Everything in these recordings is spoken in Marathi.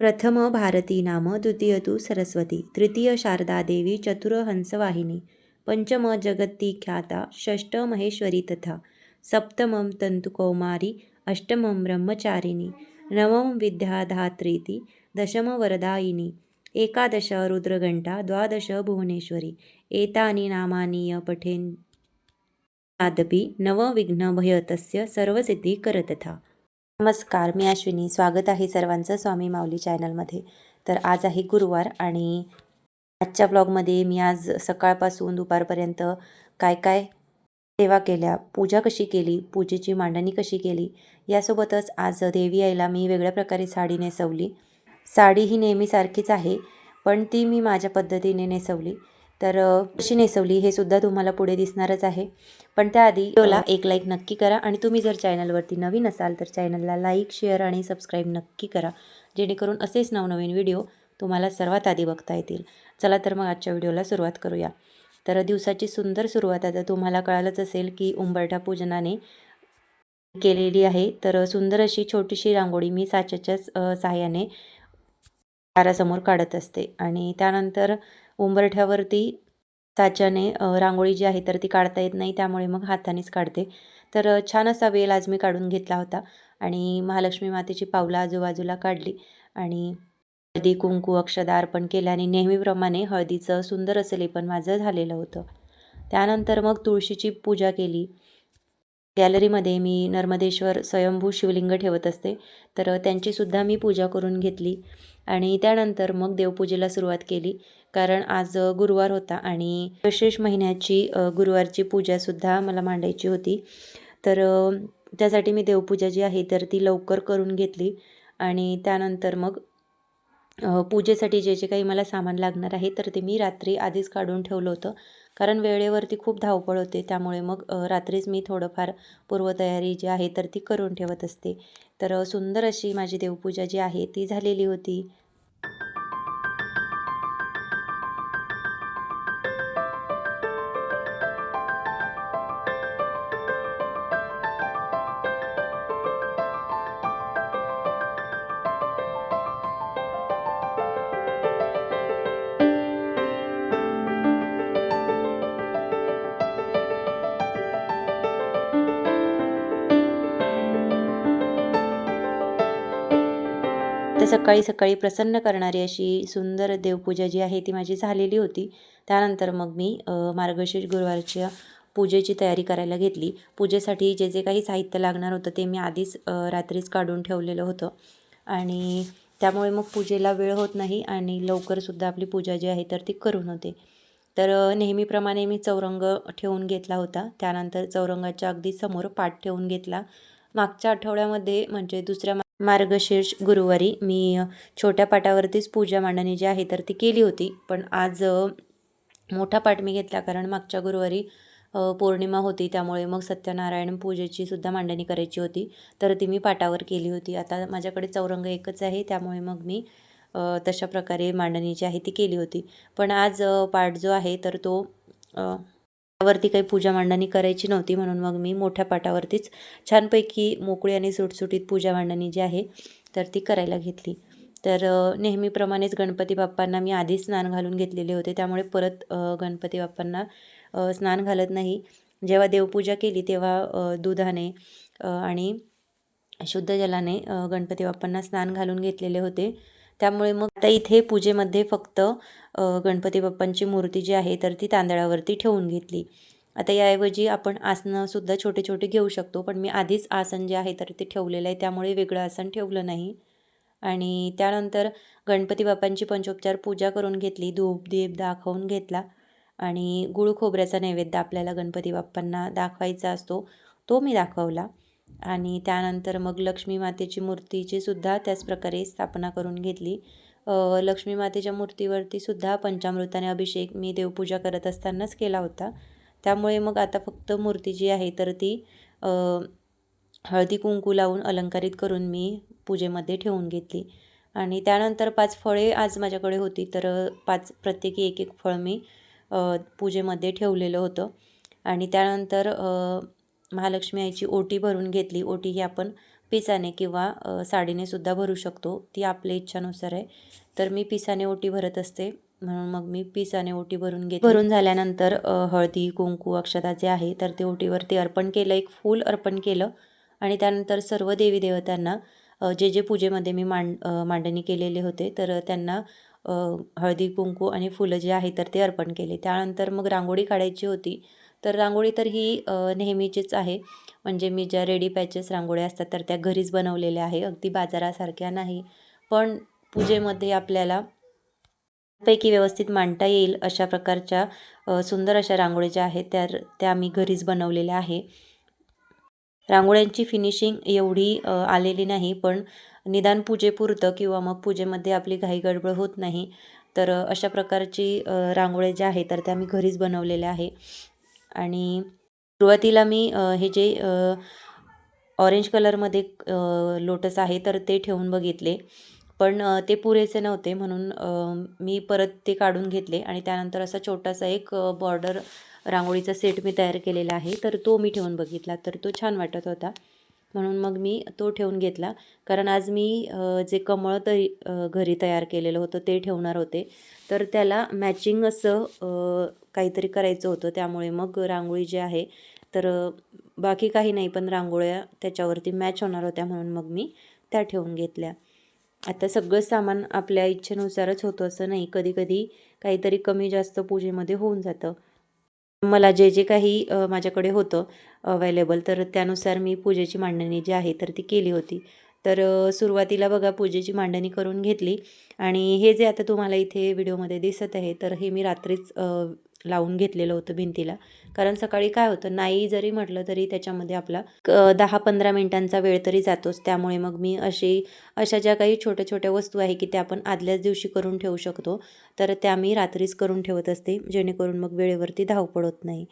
प्रथम भारती नाम, द्वितीय तु सरस्वती, तृतीय शारदा देवी, चतुर हंसवाहिनी, पंचम जगत्ती ख्याता, षष्ठ महेश्वरी तथा, सप्तमं तंतुकौमारी, अष्टमं ब्रह्मचारिणी, नवम विद्याधात्रीति, दशम वरदायिनी, एकादश रुद्रघंटा, द्वादश भुवनेश्वरी। एतानि नामानि पठेन् तथापि नवविघ्नभयतस्य सर्वसिद्धिकरतथा। नमस्कार, मी अश्विनी. स्वागत आहे सर्वांचं स्वामी माऊली चॅनलमध्ये. तर आज आहे गुरुवार आणि आजच्या ब्लॉगमध्ये मी आज सकाळपासून दुपारपर्यंत काय काय सेवा केल्या, पूजा कशी केली, पूजेची मांडणी कशी केली, यासोबतच आज देवी आईला मी वेगळ्या प्रकारे साडी नेसवली. साडी ही नेहमीसारखीच आहे, पण ती मी माझ्या पद्धतीने नेसवली. तर कशी नेसवली हे सुद्धा तुम्हाला पुढे दिसणारच आहे. पण त्याआधी व्हिडिओला एक लाईक नक्की करा आणि तुम्ही जर चॅनलवरती नवीन असाल तर चॅनलला लाईक, शेअर आणि सबस्क्राईब नक्की करा, जेणेकरून असेच नवनवीन व्हिडिओ तुम्हाला सर्वात आधी बघता येतील. चला तर मग आजच्या व्हिडिओला सुरुवात करूया. तर दिवसाची सुंदर सुरुवात आता तुम्हाला कळालंच असेल की उंबरठा पूजनाने केलेली आहे. तर सुंदर अशी छोटीशी रांगोळी मी साच्याच्याच सहाय्याने दारासमोर काढत असते आणि त्यानंतर उंबरठ्यावरती साच्याने रांगोळी जी आहे तर ती काढता येत नाही, त्यामुळे मग हातानेच काढते. तर छान असा वेल आज मी काढून घेतला होता आणि महालक्ष्मी मातेची पावलं आजूबाजूला काढली आणि हळदी कुंकू अक्षदा अर्पण केले आणि नेहमीप्रमाणे हळदीचं सुंदर असं लेपन माझं झालेलं होतं. त्यानंतर मग तुळशीची पूजा केली. गॅलरीमध्ये मी नर्मदेश्वर स्वयंभू शिवलिंग ठेवत असते, तर त्यांचीसुद्धा मी पूजा करून घेतली आणि त्यानंतर मग देवपूजेला सुरुवात केली. कारण आज गुरुवार होता आणि विशेष महिन्याची गुरुवारची पूजासुद्धा मला मांडायची होती. तर त्यासाठी मी देवपूजा जी आहे तर ती लवकर करून घेतली आणि त्यानंतर मग पूजेसाठी जे जे काही मला सामान लागणार आहे तर ते मी रात्री आधीच काढून ठेवलं होतं. कारण वेळेवरती खूप धावपळ होते, त्यामुळे मग रात्रीच मी थोडंफार पूर्वतयारी जी आहे तर ती करून ठेवत असते. तर सुंदर अशी माझी देवपूजा जी आहे ती झालेली होती. तर सकाळी सकाळी प्रसन्न करणारी अशी सुंदर देवपूजा जी आहे ती माझी झालेली होती. त्यानंतर मग मी मार्गशीर्ष गुरुवारच्या पूजेची तयारी करायला घेतली. पूजेसाठी जे जे काही साहित्य लागणार होतं ते मी आधीच रात्रीच काढून ठेवलेलं होतं आणि त्यामुळे मग पूजेला वेळ होत नाही आणि लवकरसुद्धा आपली पूजा जी आहे तर ती करून होते. तर नेहमीप्रमाणे मी चौरंग ठेवून घेतला होता. त्यानंतर चौरंगाच्या अगदी समोर पाट ठेवून घेतला. मागच्या आठवड्यामध्ये म्हणजे दुसऱ्या मार्गशीर्ष गुरुवारी मी छोट्या पाटावरतीच पूजा मांडणी जी आहे तर ती केली होती. पण आज मोठा पाट मी घेतला कारण मागच्या गुरुवारी पौर्णिमा होती, त्यामुळे मग सत्यनारायण पूजेची सुद्धा मांडणी करायची होती. तर ती मी पाटावर केली होती. आता माझ्याकडे चौरंग एकच आहे, त्यामुळे मग मी तशा प्रकारे मांडणी जी आहे ती केली होती. पण आज पाट जो आहे तर तो त्यावरती काही पूजा मांडणी करायची नव्हती, म्हणून मग मी मोठ्या पाटावरतीच छानपैकी मोकळी आणि सुटसुटीत पूजा मांडणी जी आहे तर ती करायला घेतली. तर नेहमीप्रमाणेच गणपती बाप्पांना मी आधीच स्नान घालून घेतलेले होते, त्यामुळे परत गणपती बाप्पांना स्नान घालत नाही. जेव्हा देवपूजा केली तेव्हा दुधाने आणि शुद्ध जलाने गणपती बाप्पांना स्नान घालून घेतलेले होते. त्यामुळे मग आता इथे पूजेमध्ये फक्त गणपती बाप्पांची मूर्ती जी आहे तर ती तांदळावरती ठेवून घेतली. आता याऐवजी आपण आसनंसुद्धा छोटे छोटे घेऊ शकतो, पण मी आधीच आसन जे आहे तर ते ठेवलेलं आहे, त्यामुळे वेगळं आसन ठेवलं नाही. आणि त्यानंतर गणपती बाप्पांची पंचोपचार पूजा करून घेतली. धूप दीप दाखवून घेतला आणि गुळ खोबऱ्याचा नैवेद्य आपल्याला गणपती बाप्पांना दाखवायचा असतो, तो मी दाखवला. आणि त्यानंतर मग लक्ष्मी मातेची मूर्तीची सुद्धा त्याचप्रकारे स्थापना करून घेतली. लक्ष्मी मातेच्या मूर्तीवरती सुद्धा पंचामृताने अभिषेक मी देवपूजा करत असतानाच केला होता. त्यामुळे मग आता फक्त मूर्ती जी आहे तर ती हळदी कुंकू लावून अलंकारित करून मी पूजेमध्ये ठेवून घेतली. आणि त्यानंतर 5 फळे आज माझ्याकडे होती, तर 5 प्रत्येकी एक एक फळ मी पूजेमध्ये ठेवलेलं होतं. आणि त्यानंतर महालक्ष्मी आईची ओटी भरून घेतली. ओटी ही आपण पिसाने किंवा साडीने सुद्धा भरू शकतो, ती आपल्या इच्छानुसार आहे. तर मी पिसाने ओटी भरत असते, म्हणून मग मी पिसाने ओटी भरून घेते. भरून झाल्यानंतर हळदी, कुंकू, अक्षता जे आहे तर ते ओटीवरती अर्पण केलं, एक फूल अर्पण केलं आणि त्यानंतर सर्व देवी देवतांना जे जे पूजेमध्ये मी मांडणी केलेले होते तर त्यांना हळदी, कुंकू आणि फुलं जे आहे तर ते अर्पण केले. त्यानंतर मग रांगोळी काढायची होती. तर रांगोळी तर ही नेहमीचीच आहे. म्हणजे मी ज्या रेडी पॅचेस रांगोळ्या असतात तर त्या घरीच बनवलेल्या आहे, अगदी बाजारासारख्या नाही. पण पूजेमध्ये आपल्याला पैकी व्यवस्थित मांडता येईल अशा प्रकारच्या सुंदर अशा रांगोळ्या ज्या आहेत त्या मी घरीच बनवलेल्या आहे. रांगोळ्यांची फिनिशिंग एवढी आलेली नाही, पण निदान पूजेपुरतं किंवा मग पूजेमध्ये आपली घाई गडबड होत नाही. तर अशा प्रकारची रांगोळ्या ज्या आहेत तर त्या मी घरीच बनवलेल्या आहे. आणि सुरुवातीला मी हे जे ऑरेंज कलरमध्ये लोटस आहे तर ते ठेवून बघितले, पण ते पुरेसे नव्हते, म्हणून मी परत ते काढून घेतले आणि त्यानंतर असा छोटासा एक बॉर्डर रांगोळीचा सेट मी तयार केलेला आहे, तर तो मी ठेवून बघितला, तर तो छान वाटत होता, म्हणून मग मी तो ठेवून घेतला. कारण आज मी जे कमळ घरी तयार केलेलं होतं ते ठेवणार होते, तर त्याला मॅचिंग असं काहीतरी करायचं होतं. त्यामुळे मग रांगोळी जी आहे तर बाकी काही नाही, पण रांगोळ्या त्याच्यावरती मॅच होणार होत्या, म्हणून मग मी त्या ठेवून घेतल्या. आता सगळं सामान आपल्या इच्छेनुसारच होतं असं नाही, कधी-कधी काहीतरी कमी जास्त पूजेमध्ये होऊन जातं. मला जे जे काही माझ्याकडे होतं अवेलेबल, तर त्यानुसार मी पूजेची मांडणी जी आहे तर ती केली होती. तर सुरुवातीला बघा पूजेची मांडणी करून घेतली आणि हे जे आता तुम्हाला इथे व्हिडिओमध्ये दिसत आहे तर हे मी रात्रीच लावून घेतलेलं होतं भिंतीला. कारण सकाळी काय होतं, नाही जरी म्हटलं तरी त्याच्यामध्ये आपला 10-15 मिनिटांचा वेळ तरी जातोच. त्यामुळे मग मी अशा ज्या काही छोट्या-छोट्या वस्तू आहे की त्या आपण आदल्याच दिवशी करून ठेवू शकतो, तर त्या मी रात्रीच करून ठेवत असते, जेणेकरून मग वेळेवरती धावपळ होत नाही.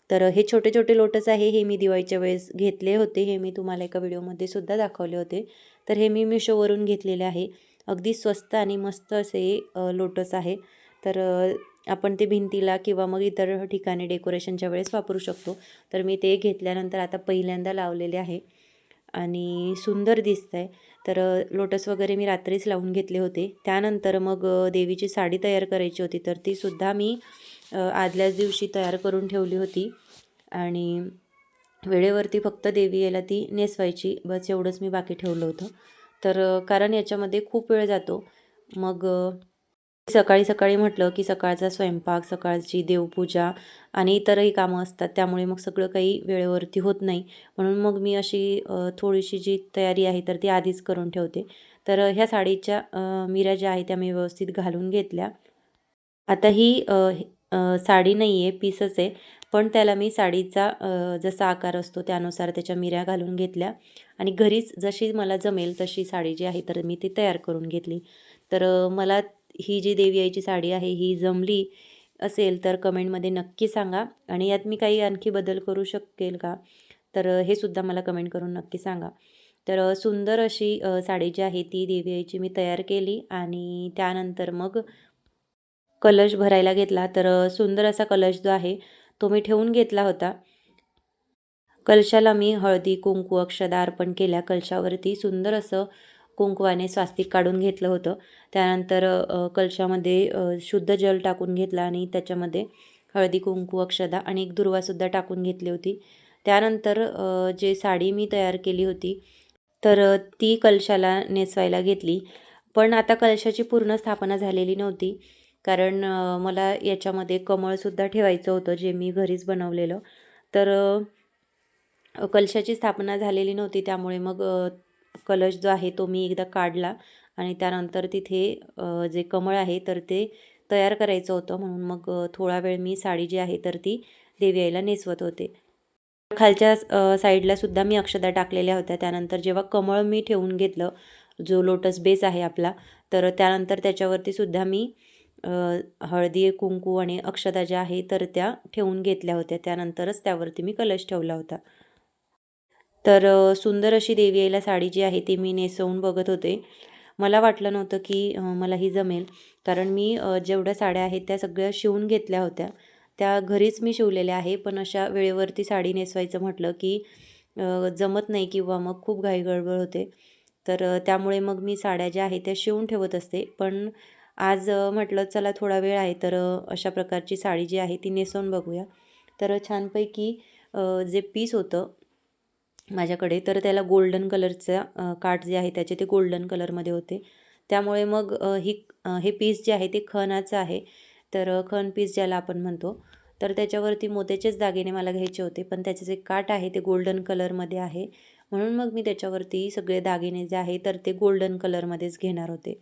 तर हे छोटे-छोटे लोटस आहे, हे मी दिवाळीच्या वेळेस घेतले होते. हे मी तुम्हाला एका व्हिडिओमध्ये सुद्धा दाखवले होते. तर हे मी मिशोवरून घेतलेले आहे. अगदी स्वस्त आणि मस्त असे लोटस आहे. तर आपण ते भिंतीला किंवा मग इतर ठिकाणी डेकोरेशनच्या वेळेस वापरू शकतो. तर मी ते घेतल्यानंतर आता पहिल्यांदा लावलेले आहे आणि सुंदर दिसतं आहे. तर लोटस वगैरे मी रात्रीच लावून घेतले होते. त्यानंतर मग देवीची साडी तयार करायची होती, तर तीसुद्धा मी आदल्याच दिवशी तयार करून ठेवली होती आणि वेळेवरती फक्त देवी यायला ती नेसवायची, बस एवढंच मी बाकी ठेवलं होतं. तर कारण याच्यामध्ये खूप वेळ जातो. मग सकाळी सकाळी म्हटलं की सकाळचा स्वयंपाक, सकाळची देवपूजा आणि इतरही कामं असतात, त्यामुळे मग सगळं काही वेळेवरती होत नाही. म्हणून मग मी अशी थोडीशी जी तयारी आहे तर ती आधीच करून ठेवते. तर ह्या साडीच्या मिऱ्या ज्या आहेत त्या मी व्यवस्थित घालून घेतल्या. आता ही साडी नाही आहे, पीसच आहे, पण त्याला मी साडीचा जसा आकार असतो त्यानुसार त्याच्या मिऱ्या घालून घेतल्या आणि घरीच जशी मला जमेल तशी साडी जी आहे तर मी ती तयार करून घेतली. तर मला ही जी देवी आईची साडी आहे ही जमली असेल तर कमेंटमध्ये नक्की सांगा आणि यात मी काही आणखी बदल करू शकेल का, तर हे सुद्धा मला कमेंट करून नक्की सांगा. तर सुंदर अशी साडी जी आहे ती देवी आईची मी तयार केली आणि त्यानंतर मग कलश भरायला घेतला. तर सुंदर असा कलश जो आहे तो मी ठेवून घेतला होता. कलशाला मी हळदी, कुंकू, अक्षदा अर्पण केल्या. कलशावरती सुंदर असं कुंकवाने स्वास्तिक काढून घेतलं होतं. त्यानंतर कलशामध्ये शुद्ध जल टाकून घेतला आणि त्याच्यामध्ये हळदी, कुंकू, अक्षदा आणि एक दुर्वासुद्धा टाकून घेतली होती. त्यानंतर जे साडी मी तयार केली होती तर ती कलशाला नेसवायला घेतली. पण आता कलशाची पूर्ण स्थापना झालेली नव्हती, कारण मला याच्यामध्ये कमळसुद्धा ठेवायचं होतं, जे मी घरीच बनवलेलं. तर कलशाची स्थापना झालेली नव्हती, त्यामुळे मग कलश जो आहे तो मी एकदा काढला आणि त्यानंतर तिथे जे कमळ आहे तर ते तयार करायचं होतं, म्हणून मग थोडा वेळ मी साडी जी आहे तर ती देवी आईला नेसवत होते. खालच्या साईडला सुद्धा मी अक्षदा टाकलेल्या होत्या. त्यानंतर जेव्हा कमळ मी ठेवून घेतलं, जो लोटस बेस आहे आपला, तर त्यानंतर त्याच्यावरती सुद्धा मी हळदी, कुंकू आणि अक्षदा ज्या आहे तर त्या ठेवून घेतल्या होत्या. त्यानंतरच त्यावरती मी कलश ठेवला होता. तर सुंदर अशी देवी आईला साडी जी आहे ती मी नेसवून बघत होते. मला वाटलं नव्हतं की मला ही जमेल, कारण मी जेवढ्या साड्या आहेत त्या सगळ्या शिवून घेतल्या होत्या. त्या घरीच मी शिवलेल्या आहे, पण अशा वेळेवरती साडी नेसवायचं म्हटलं की जमत नाही किंवा मग खूप घाईगडबड होते. तर त्यामुळे मग मी साड्या ज्या आहेत त्या शिवून ठेवत असते. पण आज म्हटलं चला थोडा वेळ आहे तर अशा प्रकारची साडी जी आहे ती नेसवून बघूया. तर छानपैकी जे पीस होतं माझ्याकडे तर त्याला गोल्डन कलरचा काठ जे आहे त्याचे ते गोल्डन कलरमध्ये होते. त्यामुळे मग हे पीस जे आहे ते खणाचं आहे. तर खण पीस ज्याला आपण म्हणतो. तर त्याच्यावरती मोत्याचेच दागिने मला घ्यायचे होते. पण त्याचे जे काठ आहे ते गोल्डन कलरमध्ये आहे. म्हणून मग मी त्याच्यावरती सगळे दागिने जे आहे तर ते गोल्डन कलरमध्येच घेणार होते.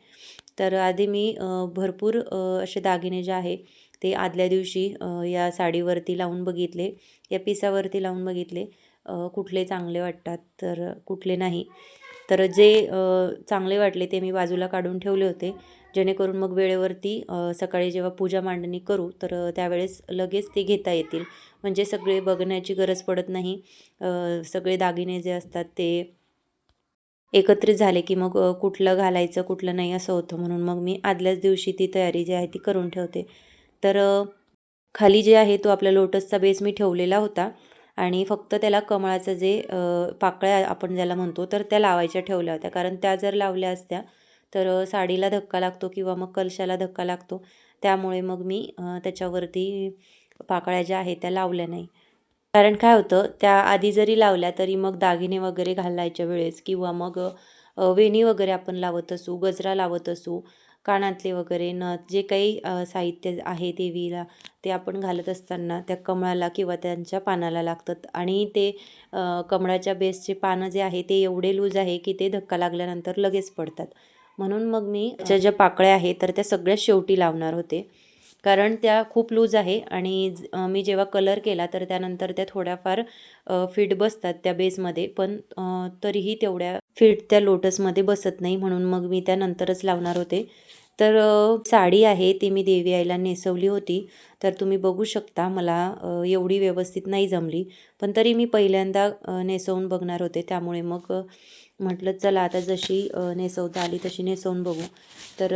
तर आधी मी भरपूर असे दागिने जे आहे ते आदल्या दिवशी या साडीवरती लावून बघितले. या पिसावरती लावून बघितले. कुठले चांगले वाटतात तर कुठले नाही. तर जे चांगले वाटले ते मी बाजूला काढून ठेवले होते. जेणेकरून मग वेळेवरती सकाळी जेव्हा पूजा मांडणी करू तर त्यावेळेस लगेच ते घेता येतील. म्हणजे सगळे बघण्याची गरज पडत नाही. सगळे दागिने जे असतात ते एकत्रित झाले की मग कुठलं घालायचं कुठलं नाही असं होतं. म्हणून मग मी आदल्याच दिवशी ती तयारी जी आहे ती करून ठेवते. तर खाली जे आहे तो आपला लोटसचा बेस मी ठेवलेला होता आणि फक्त त्याला कमळाचं जे पाकळ्या आपण ज्याला म्हणतो तर त्या लावायच्या ठेवल्या होत्या. कारण त्या जर लावल्या असत्या तर साडीला धक्का लागतो किंवा मग कलशाला धक्का लागतो. त्यामुळे मग मी त्याच्यावरती पाकळ्या ज्या आहेत त्या लावल्या नाही. कारण काय होतं त्या आधी जरी लावल्या तरी मग दागिने वगैरे घालायच्या वेळेस किंवा मग वेणी वगैरे आपण लावत असू, गजरा लावत असू, कानातले वगैरे नथ जे काही साहित्य आहे देवीला ते आपण घालत असताना त्या कमळाला किंवा त्यांच्या पानाला लागतात आणि ते कमळाच्या बेसचे पानं जे आहे ते एवढे लूज आहे की ते धक्का लागल्यानंतर लगेच पडतात. म्हणून मग मी त्याच्या ज्या पाकळ्या आहेत तर त्या सगळ्यात शेवटी लावणार होते. कारण त्या खूप लूज आहे आणि मी जेव्हा कलर केला तर त्यानंतर त्या थोड्याफार फिट बसतात त्या बेसमध्ये पण तरीही तेवढ्या फिट त्या लोटसमध्ये बसत नाही म्हणून मग मी त्यानंतरच लावणार होते. तर साडी आहे ती मी देवी आईला नेसवली होती. तर तुम्ही बघू शकता मला एवढी व्यवस्थित नाही जमली. पण तरी मी पहिल्यांदा नेसवून बघणार होते. त्यामुळे मग म्हटलं चला आता जशी नेसवता आली तशी नेसवून बघू. तर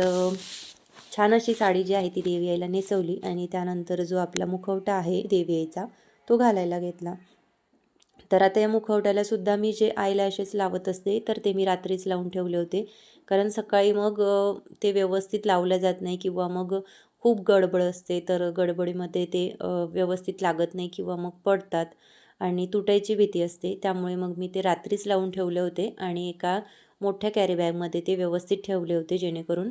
छान अशी साडी जी आहे ती देवी आईला नेसवली आणि त्यानंतर जो आपला मुखवटा आहे देवी आईचा तो घालायला घेतला. तर आता या मुखवट्यालासुद्धा मी जे आयलॅशेस लावत असते तर ते मी रात्रीच लावून ठेवले होते. कारण सकाळी मग ते व्यवस्थित लावल्या जात नाही किंवा मग खूप गडबड असते तर गडबडीमध्ये ते व्यवस्थित लागत नाही किंवा मग पडतात आणि तुटायची भीती असते. त्यामुळे मग मी ते रात्रीच लावून ठेवले होते आणि एका मोठ्या कॅरी बॅगमध्ये ते व्यवस्थित ठेवले होते जेणेकरून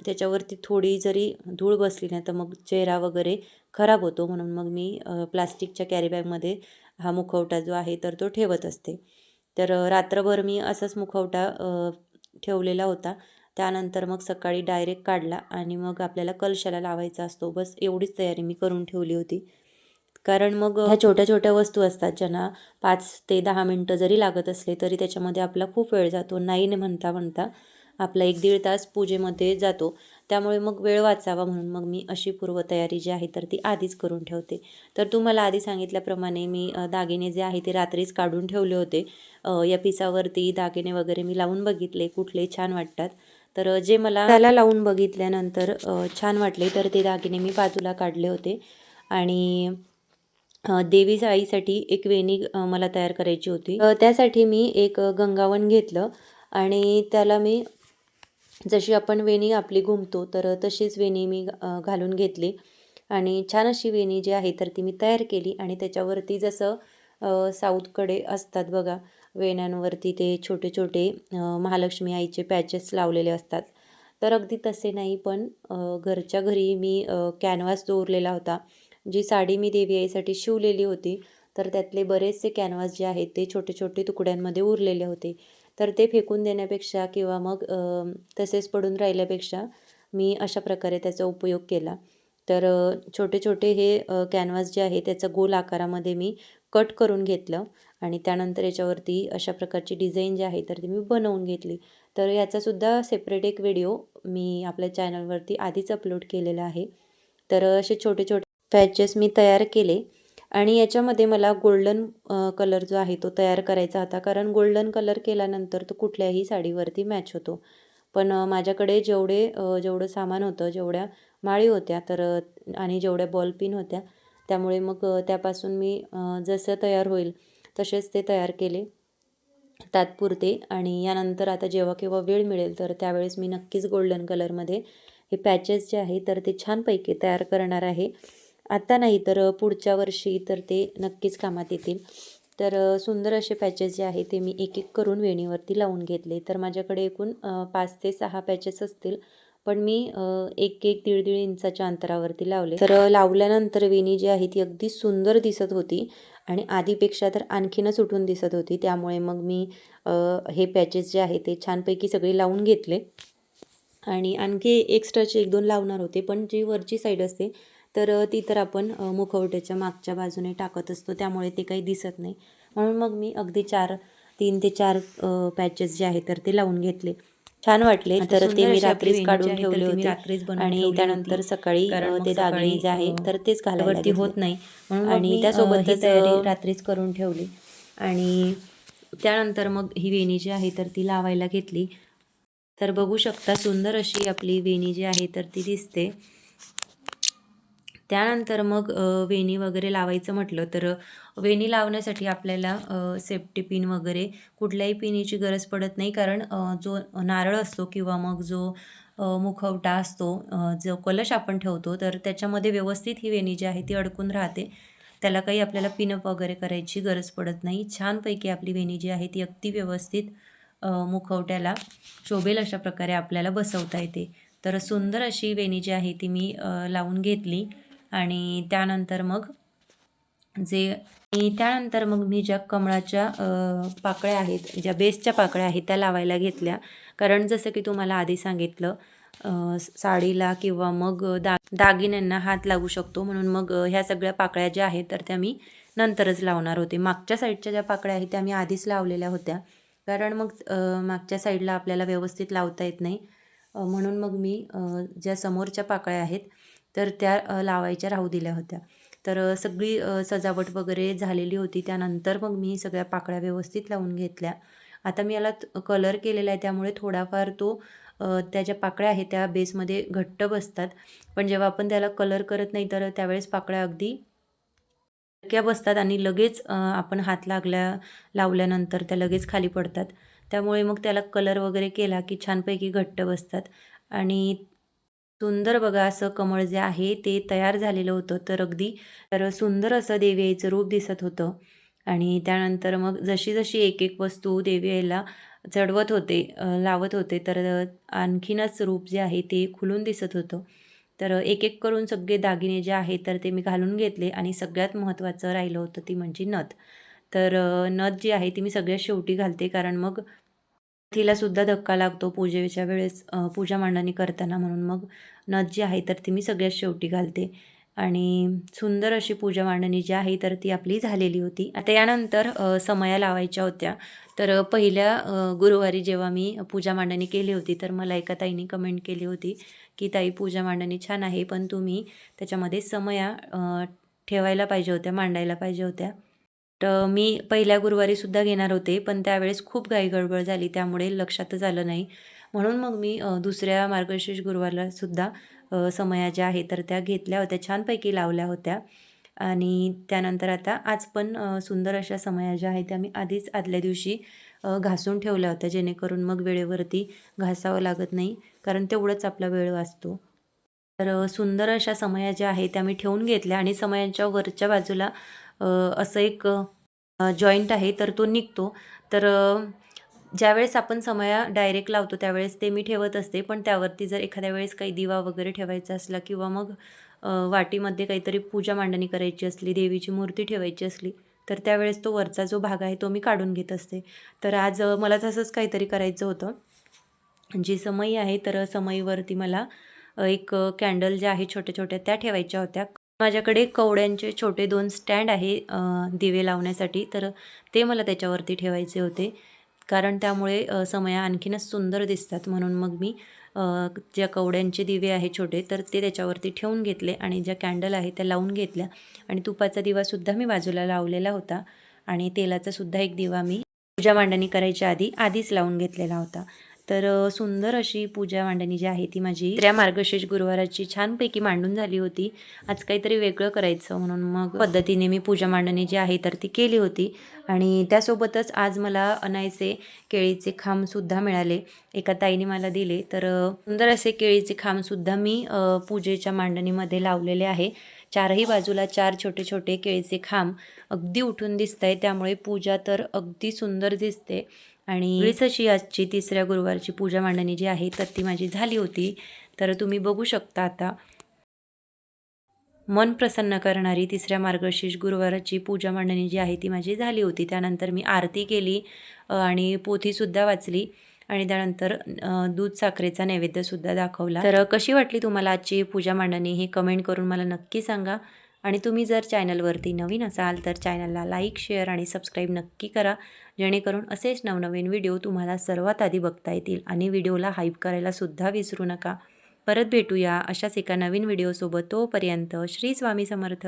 त्याच्यावरती थोडी जरी धूळ बसली नाही तर मग चेहरा वगैरे खराब होतो. म्हणून मग मी प्लास्टिकच्या कॅरी बॅगमध्ये हा मुखवटा जो आहे तर तो ठेवत असते. तर रात्रभर मी असाच मुखवटा ठेवलेला होता. त्यानंतर मग सकाळी डायरेक्ट काढला आणि मग आपल्याला कलशाला लावायचा असतो. बस एवढीच तयारी मी करून ठेवली होती. कारण मग ह्या छोट्या-छोट्या वस्तू असतात ज्यांना 5 ते 10 मिनिटं जरी लागत असले तरी त्याच्यामध्ये आपला खूप वेळ जातो. नाही न म्हणता आपला 1-1.5 तास पूजेमध्ये जातो. त्यामुळे मग वेळ वाचावा म्हणून मग मी अशी पूर्वतयारी जी आहे तर ती आधीच करून ठेवते. तर तुम्हाला आधी सांगितल्याप्रमाणे मी दागिने जे आहे ते रात्रीच काढून ठेवले होते. या पिसावरती दागिने वगैरे मी लावून बघितले कुठले छान वाटतात. तर जे मला त्याला लावून बघितल्यानंतर छान वाटले तर ते दागिने मी बाजूला काढले होते आणि देवी आईसाठी एक वेणी मला तयार करायची होती. त्यासाठी मी एक गंगावन घेतलं आणि त्याला मी जशी आपण वेणी आपली घुमतो तर तशीच वेणी मी घालून घेतली आणि छान अशी वेणी जी आहे तर ती मी तयार केली आणि त्याच्यावरती जसं साऊथकडे असतात बघा वेण्यांवरती ते छोटे-छोटे महालक्ष्मी आईचे पॅचेस लावलेले असतात. तर अगदी तसे नाही पण घरच्या घरी मी कॅनव्हास जो उरलेला होता, जी साडी मी देवी आईसाठी शिवलेली होती, तर त्यातले बरेचसे कॅनव्हास जे आहेत ते छोटे-छोटे तुकड्यांमध्ये उरलेले होते. तर ते फेकून देण्यापेक्षा किंवा मग तसेच पडून राहिल्यापेक्षा मी अशा प्रकारे त्याचा उपयोग केला. तर छोटे-छोटे हे कॅनव्हास जे आहे त्याचं गोल आकारामध्ये मी कट करून घेतलं आणि त्यानंतर याच्यावरती अशा प्रकारची डिझाईन जी आहे तर ती मी बनवून घेतली. तर याचासुद्धा सेपरेट एक व्हिडिओ मी आपल्या चॅनलवरती आधीच अपलोड केलेला आहे. तर असे छोटे-छोटे पॅचेस मी तयार केले आणि याच्यामध्ये मला गोल्डन कलर जो आहे तो तयार करायचा होता. कारण गोल्डन कलर केल्यानंतर तो कुठल्याही साडीवरती मॅच होतो. पण माझ्याकडे जेवढं सामान होतं, जेवढ्या माळी होत्या तर आणि जेवढ्या बॉल पिन होत्या, त्यामुळे मग त्यापासून मी जसं तयार होईल तसेच ते तयार केले तात्पुरते. आणि यानंतर आता जेव्हा केव्हा वेळ मिळेल तर त्यावेळेस मी नक्कीच गोल्डन कलरमध्ये हे पॅचेस जे आहे तर ते छानपैकी तयार करणार आहे. आता नाही तर पुढच्या वर्षी तर ते नक्कीच कामात येतील. तर सुंदर असे पॅचेस जे आहे ते मी एक एक करून वेणीवरती लावून घेतले. तर माझ्याकडे एकूण 5 ते 6 पॅचेस असतील, पण मी 1-1, 1.5 इंचाच्या अंतरावरती लावले. तर लावल्यानंतर वेणी जी आहे ती अगदी सुंदर दिसत होती आणि आधीपेक्षा तर आणखीनच उठून दिसत होती. त्यामुळे मग मी हे पॅचेस जे आहे ते छानपैकी सगळे लावून घेतले. आणि आणखी एक्स्ट्राचे 1-2 लावणार होते, पण जी वरची साईड असते तर ती तर आपण मुखवट्याच्या मागच्या बाजूने टाकत असतो, त्यामुळे ते काही दिसत नाही. म्हणून मग मी अगदी 3 ते 4 पॅचेस जे आहेत तर ते लावून घेतले. छान वाटले. तर ते मी रात्रीच काढून ठेवले होते आणि त्यानंतर सकाळी ते दागिने जे आहे तर तेच घालायला होत नाही, म्हणून आणि त्यासोबतच तयारी रात्रीच करून ठेवली. आणि त्यानंतर मग ही वेणी जी आहे तर ती लावायला घेतली. तर बघू शकता सुंदर अशी आपली वेणी जी आहे तर ती दिसते. त्यानंतर मग वेणी वगैरे लावायचं म्हटलं तर वेणी लावण्यासाठी आपल्याला सेफ्टी पिन वगैरे कुठल्याही पिनीची गरज पडत नाही, कारण जो नारळ असतो किंवा मग जो मुखवटा असतो, जो कलश आपण ठेवतो तर त्याच्यामध्ये व्यवस्थित ही वेणी जी आहे ती अडकून राहते. त्याला काही आपल्याला पिनअप वगैरे करायची गरज पडत नाही. छानपैकी आपली वेणी जी आहे ती अगदी व्यवस्थित मुखवट्याला शोभेल अशा प्रकारे आपल्याला बसवता येते. तर सुंदर अशी वेणी जी आहे ती मी लावून घेतली. आणि त्यानंतर मग मी ज्या कमळाच्या पाकळ्या आहेत, ज्या बेसच्या पाकळ्या आहेत त्या लावायला घेतल्या. कारण जसं की तुम्हाला आधी सांगितलं, साडीला किंवा मग दागिन्यांना हात लागू शकतो, म्हणून मग ह्या सगळ्या पाकळ्या ज्या आहेत तर त्या मी नंतरच लावणार होते. मागच्या साईडच्या ज्या पाकळ्या आहेत त्या मी आधीच लावलेल्या होत्या, कारण मग मागच्या साईडला आपल्याला व्यवस्थित लावता येत नाही. म्हणून मग मी ज्या समोरच्या पाकळ्या आहेत तर त्या लावायच्या राहू दिल्या होत्या. तर सगळी सजावट वगैरे झालेली होती. त्यानंतर मग मी सगळ्या पाकळ्या व्यवस्थित लावून घेतल्या. आता मी याला कलर केलेला आहे, त्यामुळे थोडाफार तो त्या ज्या पाकळ्या आहेत त्या बेसमध्ये घट्ट बसतात. पण जेव्हा आपण त्याला कलर करत नाही तर त्यावेळेस पाकळ्या अगदी हलक्या बसतात आणि लगेच आपण हात लावल्यानंतर त्या लगेच खाली पडतात. त्यामुळे मग त्याला कलर वगैरे केला की छानपैकी घट्ट बसतात. आणि सुंदर बघा असं कमळ जे आहे ते तयार झालेलं होतं. तर सुंदर असं देवी आईचं रूप दिसत होतं. आणि त्यानंतर मग जशी एक एक वस्तू देवी आईला चढवत होते, लावत होते, तर आणखीनच रूप जे आहे ते खुलून दिसत होतं. तर एक एक करून सगळे दागिने जे आहेत तर ते मी घालून घेतले. आणि सगळ्यात महत्त्वाचं राहिलं होतं ती म्हणजे नथ. तर नथ जी आहे ती मी सगळ्यात शेवटी घालते, कारण मग तिलासुद्धा धक्का लागतो पूजेच्या वेळेस, पूजा मांडणी करताना, म्हणून मग नथ जी आहे तर ती मी सगळ्यात शेवटी घालते. आणि सुंदर अशी पूजा मांडणी जी आहे तर ती आपली झालेली होती. आता यानंतर समया लावायच्या होत्या. तर पहिल्या गुरुवारी जेव्हा मी पूजा मांडणी केली होती तर मला एका ताईने कमेंट केली होती की ताई पूजा मांडणी छान आहे, पण तुम्ही त्याच्यामध्ये समया ठेवायला पाहिजे होत्या, मांडायला पाहिजे होत्या. तर मी पहिल्या गुरुवारीसुद्धा घेणार होते, पण त्यावेळेस खूप घाई-गडबड झाली, त्यामुळे लक्षातच आलं नाही. म्हणून मग मी दुसऱ्या मार्गशीर्ष गुरुवारलासुद्धा समया ज्या आहेत तर त्या घेतल्या होत्या, छानपैकी लावल्या होत्या. आणि त्यानंतर आता आज पण सुंदर अशा समया ज्या आहेत त्या मी आधीच आदल्या दिवशी घासून ठेवल्या होत्या, जेणेकरून मग वेळेवरती घासावं लागत नाही, कारण तेवढंच आपला वेळ वाचतो. तर सुंदर अशा समया ज्या आहेत त्या मी ठेवून घेतल्या. आणि समयांच्या वरच्या बाजूला असं एक जॉईंट आहे तर तो निघतो. तर ज्यावेळेस आपण समया डायरेक्ट लावतो त्यावेळेस ते मी ठेवत असते, पण त्यावरती जर एखाद्या वेळेस काही दिवा वगैरे ठेवायचा असला किंवा मग वाटीमध्ये काहीतरी पूजा मांडणी करायची असली, देवीची मूर्ती ठेवायची असली, तर त्यावेळेस तो वरचा जो भाग आहे तो मी काढून घेत असते. तर आज मला तसंच काहीतरी करायचं होतं. जी समई आहे तर समईवरती मला एक कॅन्डल ज्या आहे छोट्या-छोट्या त्या ठेवायच्या होत्या. माझ्याकडे कवड्यांचे छोटे 2 स्टँड आहे दिवे लावण्यासाठी, तर ते मला त्याच्यावरती ठेवायचे होते. कारण त्यामुळे समया आणखीनच सुंदर दिसतात, म्हणून मग मी ज्या कवड्यांचे दिवे आहे छोटे तर ते त्याच्यावरती ठेवून घेतले. आणि ज्या कॅन्डल आहे त्या लावून घेतल्या. आणि तुपाचा दिवासुद्धा मी बाजूला लावलेला होता. आणि तेलाचासुद्धा एक दिवा मी पूजा मांडणी करायच्या आधीच लावून घेतलेला होता. तर सुंदर अशी पूजा मांडणी जी आहे ती माझी तिसऱ्या मार्गशीर्ष गुरुवाराची छानपैकी मांडून झाली होती. आज काहीतरी वेगळं करायचं म्हणून मग पद्धतीने मी पूजा मांडणी जी आहे तर ती केली होती. आणि त्यासोबतच आज मला अनायसे केळीचे खांबसुद्धा मिळाले. एका ताईने मला दिले. तर सुंदर असे केळीचे खांबसुद्धा मी पूजेच्या मांडणीमध्ये लावलेले आहे. चारही बाजूला 4 छोटे छोटे केळीचे खांब अगदी उठून दिसत आहे, त्यामुळे पूजा तर अगदी सुंदर दिसते. आणि वेळीच अशी आजची तिसऱ्या गुरुवारची पूजा मांडणी जी आहे तर ती माझी झाली होती. तर तुम्ही बघू शकता आता मन प्रसन्न करणारी तिसऱ्या मार्गशीर्ष गुरुवाराची पूजा मांडणी जी आहे ती माझी झाली होती. त्यानंतर मी आरती केली आणि पोथीसुद्धा वाचली आणि त्यानंतर दूध साखरेचा नैवेद्यसुद्धा दाखवला. तर कशी वाटली तुम्हाला आजची पूजा मांडणी हे कमेंट करून मला नक्की सांगा. आणि तुम्ही जर चॅनलवरती नवीन असाल तर चॅनलला लाईक, शेअर आणि सबस्क्राईब नक्की करा, जेणेकरून असेच नवनवीन व्हिडिओ तुम्हाला सर्वात आधी बघता येतील. आणि व्हिडिओला हाईप करायलासुद्धा विसरू नका. परत भेटूया अशाच एका नवीन व्हिडिओसोबत. तोपर्यंत श्री स्वामी समर्थ.